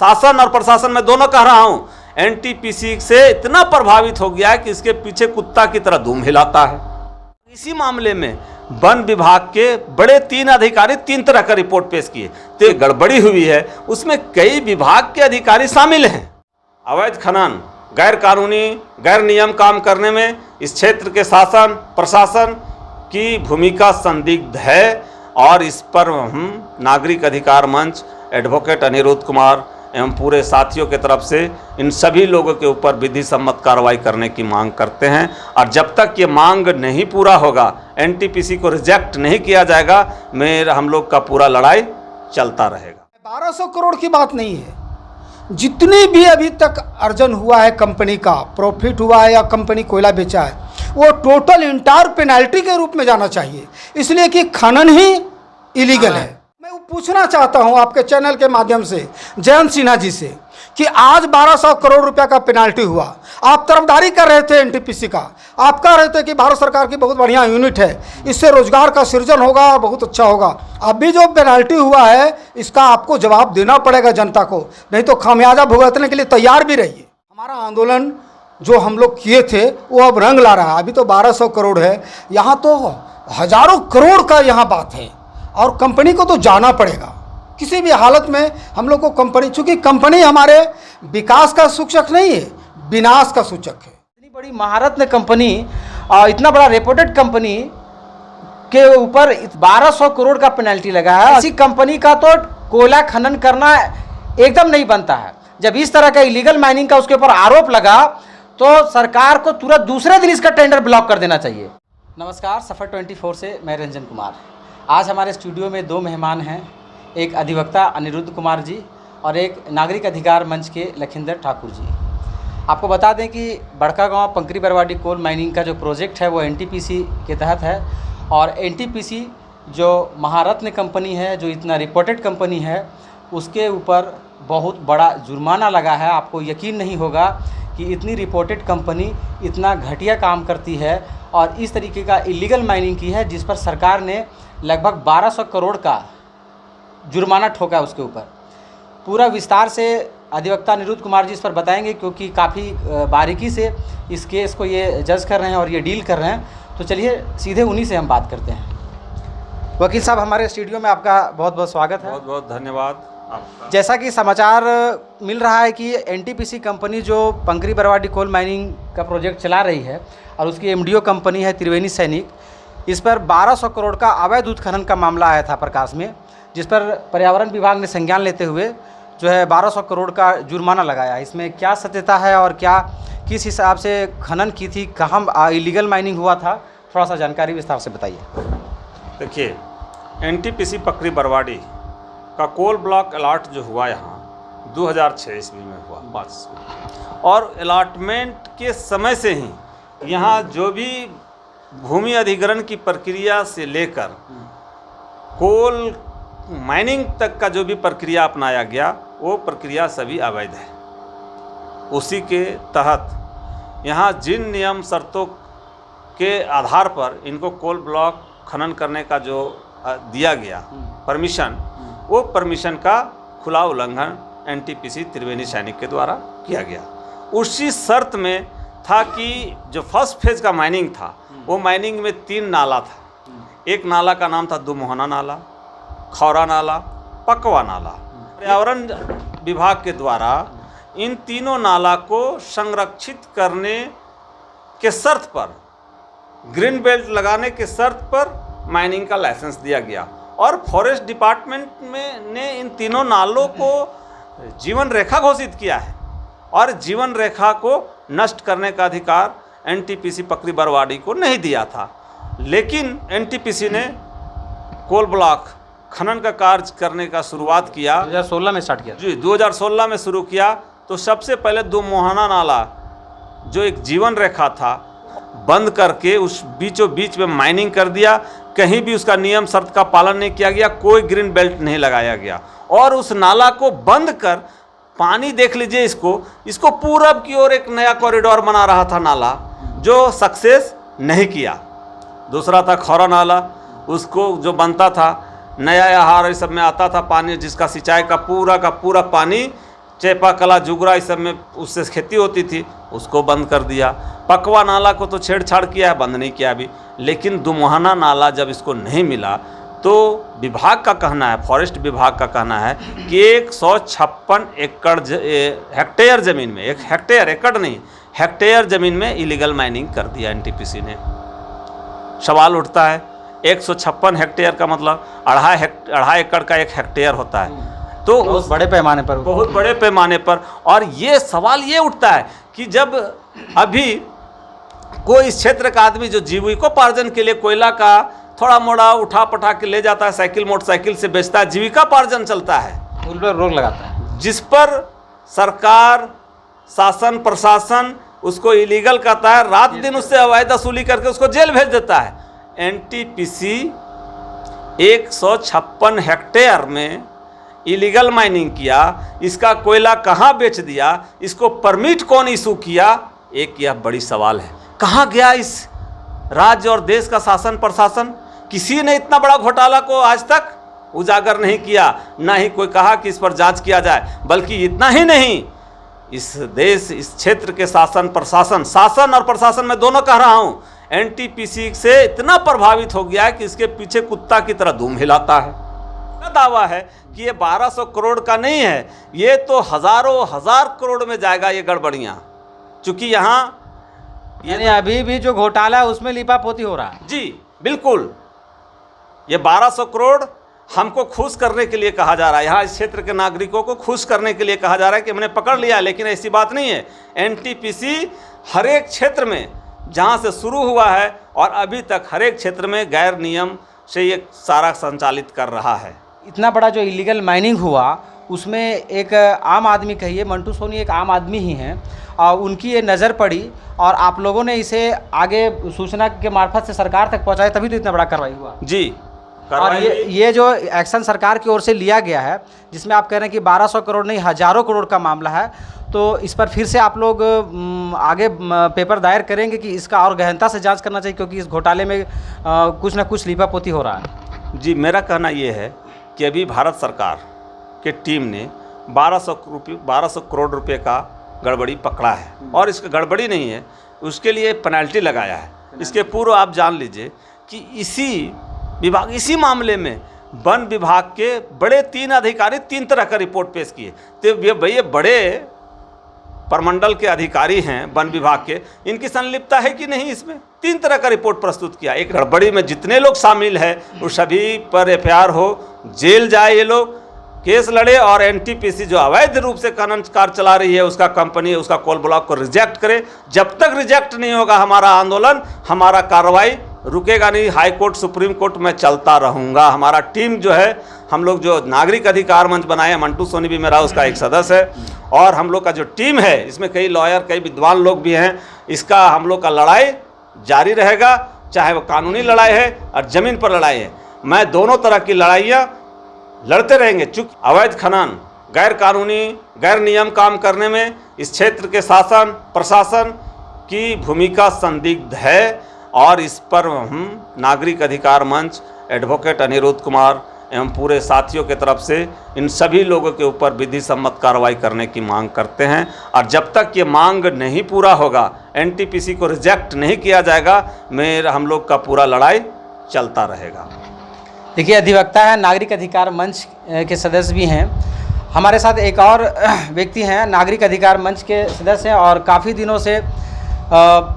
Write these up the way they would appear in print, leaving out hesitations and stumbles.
शासन और प्रशासन में दोनों कह रहा हूं, एनटीपीसी से इतना प्रभावित हो गया है कि इसके पीछे कुत्ता की तरह धूम हिलाता है। इसी मामले में वन विभाग के बड़े 3 अधिकारी 3 तरह का रिपोर्ट पेश किए, तो गड़बड़ी हुई है। उसमें कई विभाग के अधिकारी शामिल हैं। अवैध खनन, गैर कानूनी, गैर नियम काम करने में इस क्षेत्र के शासन प्रशासन की भूमिका संदिग्ध है और इस पर हम नागरिक अधिकार मंच, एडवोकेट अनिरुद्ध कुमार एवं पूरे साथियों के तरफ से इन सभी लोगों के ऊपर विधि सम्मत कार्रवाई करने की मांग करते हैं। और जब तक ये मांग नहीं पूरा होगा, एनटीपीसी को रिजेक्ट नहीं किया जाएगा, हम लोग का पूरा लड़ाई चलता रहेगा। 1200 करोड़ की बात नहीं है। जितनी भी अभी तक अर्जन हुआ है, कंपनी का प्रॉफिट हुआ है या कंपनी कोयला बेचा है, वो टोटल इंटायर पेनाल्टी के रूप में जाना चाहिए, इसलिए कि खनन ही इलीगल है। मैं पूछना चाहता हूं आपके चैनल के माध्यम से जयंत सिन्हा जी से कि आज 1200 करोड़ रुपया का पेनाल्टी हुआ, आप तरफदारी कर रहे थे एनटीपीसी का, आप कह रहे थे कि भारत सरकार की बहुत बढ़िया यूनिट है, इससे रोजगार का सृजन होगा और बहुत अच्छा होगा। अभी जो पेनाल्टी हुआ है इसका आपको जवाब देना पड़ेगा जनता को, नहीं तो खामियाजा भुगतने के लिए तैयार भी रहिए। हमारा आंदोलन जो हम लोग किए थे वो अब रंग ला रहा है। अभी तो 1200 करोड़ है, यहाँ तो हजारों करोड़ का यहाँ बात है और कंपनी को तो जाना पड़ेगा किसी भी हालत में। हम लोग को कंपनी, चूंकि कंपनी हमारे विकास का सूचक नहीं है, विनाश का सूचक है। इतनी बड़ी महारत्न कंपनी, इतना बड़ा रेपुटेड कंपनी के ऊपर 1200 करोड़ का पेनल्टी लगा है। ऐसी कंपनी का तो कोयला खनन करना एकदम नहीं बनता है। जब इस तरह का इलीगल माइनिंग का उसके ऊपर आरोप लगा तो सरकार को तुरंत दूसरे दिन इसका टेंडर ब्लॉक कर देना चाहिए। नमस्कार, सफर 24 से मैं रंजन कुमार। आज हमारे स्टूडियो में 2 मेहमान हैं, एक अधिवक्ता अनिरुद्ध कुमार जी और एक नागरिक अधिकार मंच के लखिंदर ठाकुर जी। आपको बता दें कि बड़कागांव पंकरी बरवाडी कोल माइनिंग का जो प्रोजेक्ट है वो एनटीपीसी के तहत है और एनटीपीसी जो महारत्न कंपनी है, जो इतना रिपोर्टेड कंपनी है, उसके ऊपर बहुत बड़ा जुर्माना लगा है। आपको यकीन नहीं होगा कि इतनी रिपोर्टेड कंपनी इतना घटिया काम करती है और इस तरीके का इलीगल माइनिंग की है जिस पर सरकार ने लगभग 1200 करोड़ का जुर्माना ठोका है उसके ऊपर। पूरा विस्तार से अधिवक्ता अनिरुद्ध कुमार जी इस पर बताएंगे, क्योंकि काफ़ी बारीकी से इस केस को ये जज कर रहे हैं और ये डील कर रहे हैं। तो चलिए सीधे उन्हीं से हम बात करते हैं। वकील साहब, हमारे स्टूडियो में आपका बहुत बहुत स्वागत है। बहुत बहुत धन्यवाद आपका। जैसा कि समाचार मिल रहा है कि एनटीपीसी कंपनी जो पंकरी बरवाडी कोल माइनिंग का प्रोजेक्ट चला रही है और उसकी एमडीओ कंपनी है त्रिवेणी सैनिक, इस पर 1200 करोड़ का अवैध उत्खनन का मामला आया था प्रकाश में, जिस पर पर्यावरण विभाग ने संज्ञान लेते हुए जो है 1200 करोड़ का जुर्माना लगाया। इसमें क्या सत्यता है और क्या किस हिसाब से खनन की थी, कहाँ इलीगल माइनिंग हुआ था, थोड़ा सा जानकारी विस्तार से बताइए। देखिए, एनटीपीसी पंकरी बरवाडी का कोल ब्लॉक अलॉट जो हुआ यहाँ 2006 ईस्वी में हुआ, 5 में, और अलॉटमेंट के समय से ही यहाँ जो भी भूमि अधिग्रहण की प्रक्रिया से लेकर कोल माइनिंग तक का जो भी प्रक्रिया अपनाया गया, वो प्रक्रिया सभी अवैध है। उसी के तहत यहाँ जिन नियम शर्तों के आधार पर इनको कोल ब्लॉक खनन करने का जो दिया गया परमिशन, वो परमिशन का खुला उल्लंघन एनटीपीसी त्रिवेणी सैनिक के द्वारा किया गया। उसी शर्त में था कि जो फर्स्ट फेज का माइनिंग था, वो माइनिंग में 3 नाला था। एक नाला का नाम था दुमोहना नाला, खौरा नाला, पकवा नाला। पर्यावरण विभाग के द्वारा इन तीनों नाला को संरक्षित करने के शर्त पर, ग्रीन बेल्ट लगाने के शर्त पर माइनिंग का लाइसेंस दिया गया और फॉरेस्ट डिपार्टमेंट ने इन तीनों नालों को जीवन रेखा घोषित किया है और जीवन रेखा को नष्ट करने का अधिकार एनटीपीसी पंकरी बरवाडी को नहीं दिया था। लेकिन एनटीपीसी ने कोल ब्लॉक खनन का कार्य करने का शुरुआत किया, 2016 में स्टार्ट किया जी, 2016 में शुरू किया। तो सबसे पहले दुमोहना नाला जो एक जीवन रेखा था बंद करके उस बीचों बीच में माइनिंग कर दिया। कहीं भी उसका नियम शर्त का पालन नहीं किया गया, कोई ग्रीन बेल्ट नहीं लगाया गया और उस नाला को बंद कर पानी देख लीजिए, इसको पूरब की ओर एक नया कॉरिडोर बना रहा था नाला, जो सक्सेस नहीं किया। दूसरा था खौरा नाला, उसको जो बनता था नया आहार इस सब में आता था पानी, जिसका सिंचाई का पूरा पानी चेपा कला जुगरा इस सब में उससे खेती होती थी, उसको बंद कर दिया। पकवा नाला को तो छेड़छाड़ किया है, बंद नहीं किया अभी। लेकिन दुमुहाना नाला जब इसको नहीं मिला तो विभाग का कहना है, फॉरेस्ट विभाग का कहना है कि 156 एकड़ हेक्टेयर ज़मीन में, 1 हेक्टेयर, एकड़ नहीं, हेक्टेयर ज़मीन में इलीगल माइनिंग कर दिया एनटीपीसी ने। सवाल उठता है 156 हेक्टेयर का मतलब 2.5 एकड़ का 1 हेक्टेयर होता है, तो बहुत बड़े पैमाने पर, बहुत बड़े पैमाने पर। और ये सवाल ये उठता है कि जब अभी कोई इस क्षेत्र का आदमी जो जीविकोपार्जन के लिए कोयला का थोड़ा मोड़ा उठा पठा के ले जाता है, साइकिल मोटरसाइकिल से बेचता है, जीविकापार्जन चलता है, उन पर रोक लगाता है, जिस पर सरकार, शासन, प्रशासन उसको इलीगल कहता है, रात दिन उससे अवैध वसूली करके उसको जेल भेज देता है। एनटीपीसी 156 हेक्टेयर में इलीगल माइनिंग किया, इसका कोयला कहाँ बेच दिया, इसको परमिट कौन इशू किया, एक यह बड़ी सवाल है। कहाँ गया इस राज्य और देश का शासन प्रशासन? किसी ने इतना बड़ा घोटाला को आज तक उजागर नहीं किया, ना ही कोई कहा कि इस पर जांच किया जाए। बल्कि इतना ही नहीं, इस देश, इस क्षेत्र के शासन प्रशासन, शासन और प्रशासन मैं दोनों कह रहा हूँ, एनटीपीसी से इतना प्रभावित हो गया है कि इसके पीछे कुत्ता की तरह धूम हिलाता है। दावा है कि ये 1200 करोड़ का नहीं है, ये तो हजारों हजार करोड़ में जाएगा ये गड़बड़ियाँ। चूँकि यहाँ यानी अभी भी जो घोटाला है उसमें लिपापोती हो रहा है। जी बिल्कुल, ये 1200 करोड़ हमको खुश करने के लिए कहा जा रहा है, यहाँ इस क्षेत्र के नागरिकों को खुश करने के लिए कहा जा रहा है कि हमने पकड़ लिया। लेकिन ऐसी बात नहीं है। एनटीपीसी हर एक क्षेत्र में जहाँ से शुरू हुआ है और अभी तक हर एक क्षेत्र में गैर नियम से ये सारा संचालित कर रहा है। इतना बड़ा जो इलीगल माइनिंग हुआ उसमें एक आम आदमी, कहिए मंटू सोनी एक आम आदमी ही हैं, और उनकी ये नज़र पड़ी और आप लोगों ने इसे आगे सूचना के मार्फत से सरकार तक पहुंचाया, तभी तो इतना बड़ा कार्रवाई हुआ। जी, और ये जो एक्शन सरकार की ओर से लिया गया है, जिसमें आप कह रहे हैं कि 1200 करोड़ नहीं हज़ारों करोड़ का मामला है, तो इस पर फिर से आप लोग आगे पेपर दायर करेंगे कि इसका और गहनता से जांच करना चाहिए, क्योंकि इस घोटाले में कुछ ना कुछ लीपापोती हो रहा है। जी, मेरा कहना ये है कि अभी भारत सरकार के टीम ने 1200 करोड़ रुपए का गड़बड़ी पकड़ा है, और इसका गड़बड़ी नहीं है, उसके लिए पेनल्टी लगाया है। इसके पूर्व आप जान लीजिए कि इसी मामले में वन विभाग के बड़े 3 अधिकारी 3 तरह का रिपोर्ट पेश किए। तो ये बड़े प्रमंडल के अधिकारी हैं वन विभाग के, इनकी संलिप्तता है कि नहीं, इसमें 3 तरह का रिपोर्ट प्रस्तुत किया। एक गड़बड़ी में जितने लोग शामिल हैं वो सभी पर एफआईआर हो, जेल जाए, ये लोग केस लड़े, और एनटीपीसी जो अवैध रूप से खनन कार्य चला रही है उसका कंपनी उसका कोल ब्लॉक को रिजेक्ट करे। जब तक रिजेक्ट नहीं होगा हमारा आंदोलन, हमारा कार्रवाई रुकेगा नहीं। हाई कोर्ट, सुप्रीम कोर्ट में चलता रहूँगा। हमारा टीम जो है, हम लोग जो नागरिक अधिकार मंच बनाए हैं, मंटू सोनी भी मेरा उसका एक सदस्य है, और हम लोग का जो टीम है इसमें कई लॉयर, कई विद्वान लोग भी हैं। इसका हम लोग का लड़ाई जारी रहेगा, चाहे वो कानूनी लड़ाई है और ज़मीन पर लड़ाई है। मैं दोनों तरह की लड़ाइयाँ लड़ते रहेंगे। चूँकि अवैध खनन, गैर कानूनी, गैर नियम काम करने में इस क्षेत्र के शासन प्रशासन की भूमिका संदिग्ध है, और इस पर हम नागरिक अधिकार मंच, एडवोकेट अनिरुद्ध कुमार एवं पूरे साथियों के तरफ से इन सभी लोगों के ऊपर विधि सम्मत कार्रवाई करने की मांग करते हैं। और जब तक ये मांग नहीं पूरा होगा, एनटीपीसी को रिजेक्ट नहीं किया जाएगा, हम लोग का पूरा लड़ाई चलता रहेगा। देखिए, अधिवक्ता है, नागरिक अधिकार मंच के सदस्य भी हैं। हमारे साथ एक और व्यक्ति हैं, नागरिक अधिकार मंच के सदस्य हैं, और काफ़ी दिनों से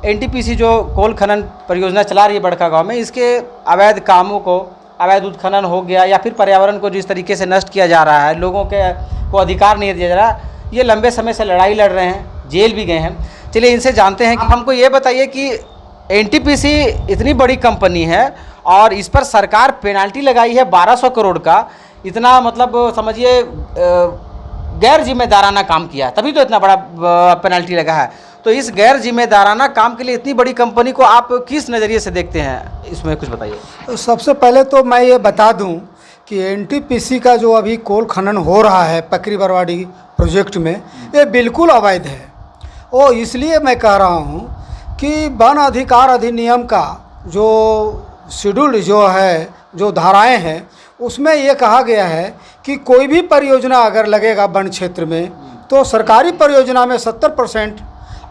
एनटीपीसी जो कोल खनन परियोजना चला रही है बड़कागांव में, इसके अवैध कामों को, अवैध उत्खनन हो गया या फिर पर्यावरण को जिस तरीके से नष्ट किया जा रहा है, लोगों को अधिकार नहीं दिया जा रहा, ये लंबे समय से लड़ाई लड़ रहे हैं, जेल भी गए हैं। चलिए इनसे जानते हैं कि हमको ये बताइए कि एनटीपीसी इतनी बड़ी कंपनी है और इस पर सरकार पेनाल्टी लगाई है 1200 करोड़ का, इतना मतलब समझिए गैर जिम्मेदाराना काम किया है, तभी तो इतना बड़ा पेनाल्टी लगा है। तो इस गैर जिम्मेदाराना काम के लिए इतनी बड़ी कंपनी को आप किस नज़रिए से देखते हैं, इसमें कुछ बताइए। सबसे पहले तो मैं ये बता दूं कि एनटीपीसी का जो अभी कोल खनन हो रहा है पकरी बरवाड़ी प्रोजेक्ट में, ये बिल्कुल अवैध है। और इसलिए मैं कह रहा हूँ कि वन अधिकार अधिनियम का जो शेड्यूल जो है, जो धाराएं हैं, उसमें ये कहा गया है कि कोई भी परियोजना अगर लगेगा वन क्षेत्र में तो सरकारी परियोजना में 70%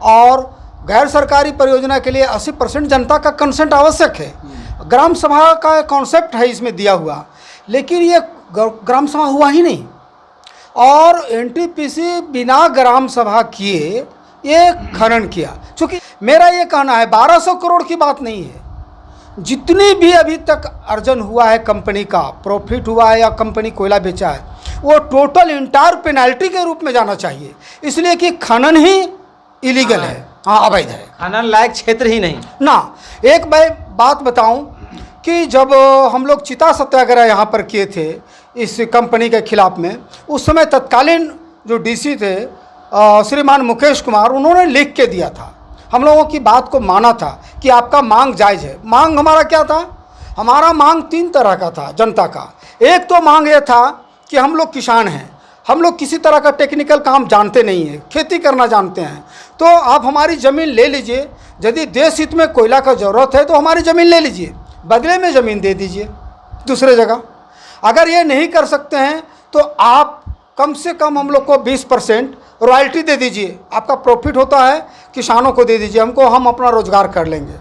और गैर सरकारी परियोजना के लिए 80% जनता का कंसेंट आवश्यक है। ग्राम सभा का कॉन्सेप्ट है इसमें दिया हुआ, लेकिन ये ग्राम सभा हुआ ही नहीं और एनटीपीसी बिना ग्राम सभा किए ये खनन किया। चूँकि मेरा ये कहना है 1200 करोड़ की बात नहीं है, जितनी भी अभी तक अर्जन हुआ है कंपनी का, प्रॉफिट हुआ है या कंपनी कोयला बेचा है, वो टोटल इंटायर पेनल्टी के रूप में जाना चाहिए, इसलिए कि खनन ही इलीगल है, हाँ अवैध है, खनन लायक क्षेत्र ही नहीं ना। एक बात बताऊं कि जब हम लोग चिता सत्याग्रह यहाँ पर किए थे इस कंपनी के खिलाफ में, उस समय तत्कालीन जो डीसी थे श्रीमान मुकेश कुमार, उन्होंने लिख के दिया था, हम लोगों की बात को माना था कि आपका मांग जायज़ है। मांग हमारा क्या था? हमारा मांग 3 तरह का था जनता का। एक तो मांग ये था कि हम लोग किसान हैं, हम लोग किसी तरह का टेक्निकल काम जानते नहीं हैं, खेती करना जानते हैं, तो आप हमारी ज़मीन ले लीजिए, यदि देश हित में कोयला का ज़रूरत है तो हमारी ज़मीन ले लीजिए, बदले में ज़मीन दे दीजिए दूसरे जगह। अगर ये नहीं कर सकते हैं तो आप कम से कम हम लोग को 20% रॉयल्टी दे दीजिए, आपका प्रॉफिट होता है किसानों को दे दीजिए, हमको, हम अपना रोजगार कर लेंगे।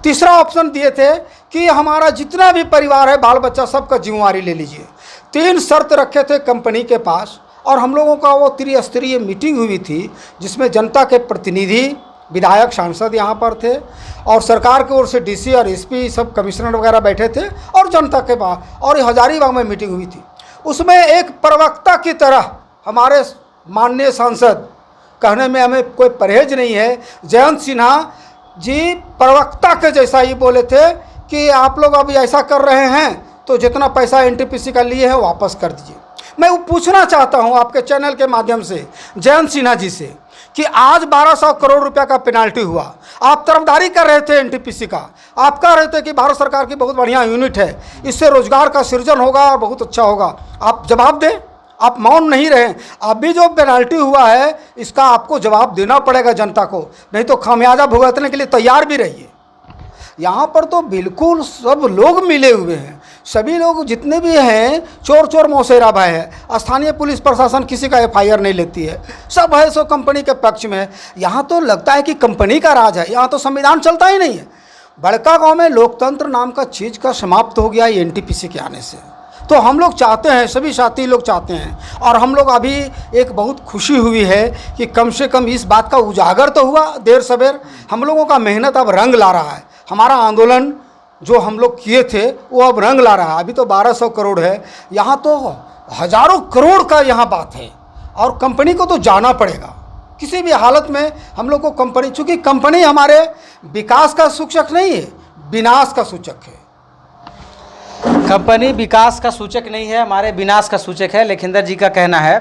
तीसरा ऑप्शन दिए थे कि हमारा जितना भी परिवार है, बाल बच्चा, सबका जिम्मेवारी ले लीजिए। 3 शर्त रखे थे कंपनी के पास और हम लोगों का वो त्रिस्तरीय मीटिंग हुई थी जिसमें जनता के प्रतिनिधि, विधायक, सांसद यहाँ पर थे और सरकार की ओर से डीसी और एसपी सब कमिश्नर वगैरह बैठे थे और जनता के पास, और हजारीबाग में मीटिंग हुई थी। उसमें एक प्रवक्ता की तरह हमारे माननीय सांसद, कहने में हमें कोई परहेज नहीं है, जयंत सिन्हा जी प्रवक्ता के जैसा ही बोले थे कि आप लोग अभी ऐसा कर रहे हैं तो जितना पैसा एनटीपीसी का लिए है वापस कर दीजिए। मैं वो पूछना चाहता हूं आपके चैनल के माध्यम से जयंत सिन्हा जी से कि आज 1200 करोड़ रुपया का पेनाल्टी हुआ, आप तरफदारी कर रहे थे एनटीपीसी का, आप कह रहे थे कि भारत सरकार की बहुत बढ़िया यूनिट है, इससे रोजगार का सृजन होगा और बहुत अच्छा होगा। आप जवाब दें, आप मौन नहीं रहे। अभी जो पेनाल्टी हुआ है इसका आपको जवाब देना पड़ेगा जनता को, नहीं तो खामियाजा भुगतने के लिए तैयार भी रहिए। यहाँ पर तो बिल्कुल सब लोग मिले हुए हैं, सभी लोग जितने भी हैं चोर चोर मौसेरा भाई है। स्थानीय पुलिस प्रशासन किसी का एफआईआर नहीं लेती है, सब है सो कंपनी के पक्ष में है। यहाँ तो लगता है कि कंपनी का राज है, यहाँ तो संविधान चलता ही नहीं है। बड़का गांव में लोकतंत्र नाम का चीज़ का समाप्त हो गया एनटीपीसी के आने से। तो हम लोग चाहते हैं, सभी साथी लोग चाहते हैं, और हम लोग अभी एक बहुत खुशी हुई है कि कम से कम इस बात का उजागर तो हुआ देर सवेर। हम लोगों का मेहनत अब रंग ला रहा है, हमारा आंदोलन जो हम लोग किए थे वो अब रंग ला रहा है। अभी तो 1200 करोड़ है, यहाँ तो हज़ारों करोड़ का यहाँ बात है और कंपनी को तो जाना पड़ेगा किसी भी हालत में। हम लोग को कंपनी, चूँकि कंपनी हमारे विकास का सूचक नहीं है, विनाश का सूचक है। कंपनी विकास का सूचक नहीं है, हमारे विनाश का सूचक है, लखिंदर जी का कहना है।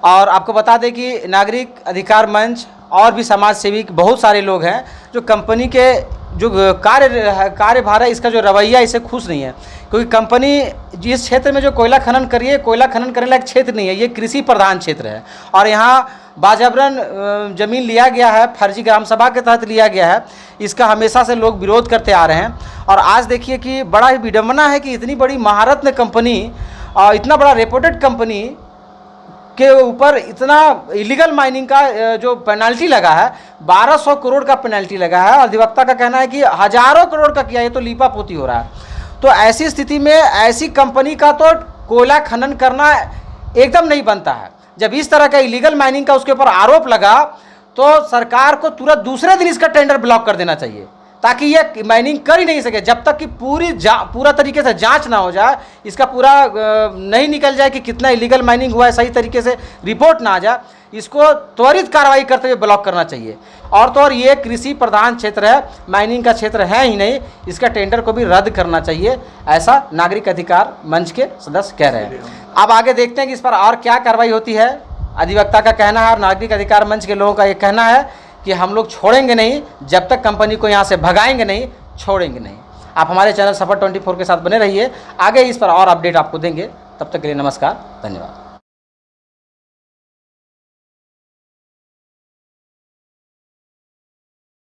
और आपको बता दें कि नागरिक अधिकार मंच और भी समाज सेवी बहुत सारे लोग हैं जो कंपनी के जो कार्यभार है, इसका जो रवैया, इससे खुश नहीं है। क्योंकि कंपनी जिस क्षेत्र में जो कोयला खनन कर रही है, कोयला खनन करने लायक क्षेत्र नहीं है, ये कृषि प्रधान क्षेत्र है और यहाँ बाजबरन ज़मीन लिया गया है, फर्जी ग्राम सभा के तहत लिया गया है। इसका हमेशा से लोग विरोध करते आ रहे हैं और आज देखिए कि बड़ा ही विडम्बना है कि इतनी बड़ी महारत्न कंपनी और इतना बड़ा रेपुटेड कंपनी के ऊपर इतना इलीगल माइनिंग का जो पेनल्टी लगा है, 1200 करोड़ का पेनल्टी लगा है। अधिवक्ता का कहना है कि हज़ारों करोड़ का किया, ये तो लीपापोती हो रहा है। तो ऐसी स्थिति में ऐसी कंपनी का तो कोयला खनन करना एकदम नहीं बनता है। जब इस तरह का इलीगल माइनिंग का उसके ऊपर आरोप लगा तो सरकार को तुरंत दूसरे दिन इसका टेंडर ब्लॉक कर देना चाहिए, ताकि ये माइनिंग कर ही नहीं सके जब तक कि पूरा तरीके से जांच ना हो जाए, इसका पूरा नहीं निकल जाए कि कितना इलीगल माइनिंग हुआ है, सही तरीके से रिपोर्ट ना आ जाए, इसको त्वरित कार्रवाई करते हुए ब्लॉक करना चाहिए। और तो और ये कृषि प्रधान क्षेत्र है, माइनिंग का क्षेत्र है ही नहीं, इसका टेंडर को भी रद्द करना चाहिए, ऐसा नागरिक अधिकार मंच के सदस्य कह रहे हैं। अब आगे देखते हैं कि इस पर और क्या कार्रवाई होती है। अधिवक्ता का कहना है और नागरिक अधिकार मंच के लोगों का ये कहना है कि हम लोग छोड़ेंगे नहीं, जब तक कंपनी को यहाँ से भगाएंगे नहीं, छोड़ेंगे नहीं। आप हमारे चैनल सफर 24 के साथ बने रहिए, आगे इस पर और अपडेट आपको देंगे। तब तक के लिए नमस्कार, धन्यवाद।